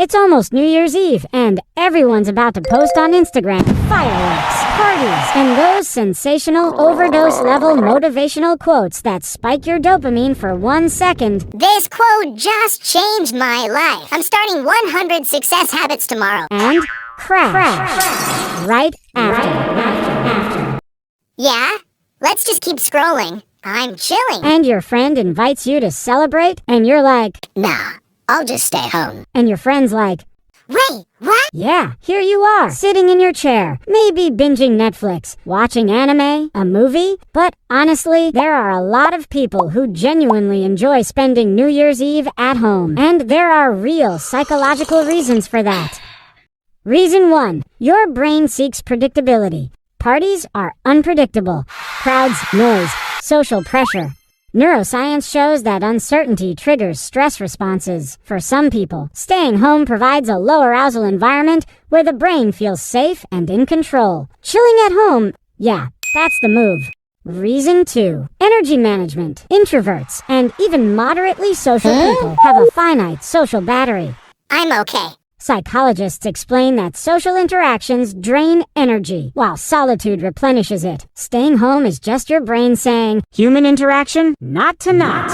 It's almost New Year's Eve, and everyone's about to post on Instagram fireworks, parties, and those sensational overdose-level motivational quotes that spike your dopamine for 1 second. This quote just changed my life. I'm starting 100 success habits tomorrow. And crash. Right after. Yeah? Let's just keep scrolling. I'm chilling. And your friend invites you to celebrate, and you're like, Nah, I'll just stay home. and your friend's like, Wait, what? yeah, here you are, sitting in your chair, maybe binging Netflix, watching anime, a movie. But honestly, there are a lot of people who genuinely enjoy spending New Year's Eve at home. And there are real psychological reasons for that. Reason 1. Your brain seeks predictability. Parties are unpredictable. Crowds, noise, social pressure. Neuroscience shows that uncertainty triggers stress responses. For some people, staying home provides a low arousal environment where the brain feels safe and in control. Chilling at home, yeah, that's the move. Reason 2. Energy management. Introverts and even moderately social people have a finite social battery. I'm okay. Psychologists explain that social interactions drain energy, while solitude replenishes it. Staying home is just your brain saying, human interaction? Not tonight.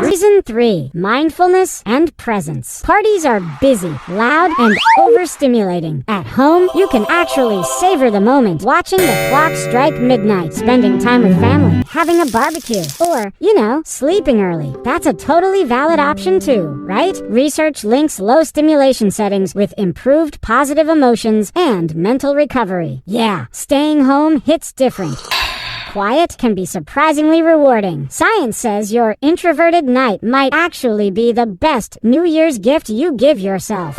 Reason 3. Mindfulness and presence. Parties are busy, loud, and overstimulating. At home, you can actually savor the moment, watching the clock strike midnight, spending time with family, having a barbecue, or, sleeping early. That's a totally valid option too, right? Research links low stimulation settings with improved positive emotions and mental recovery. Yeah, staying home hits different. Quiet can be surprisingly rewarding. Science says your introverted night might actually be the best New Year's gift you give yourself.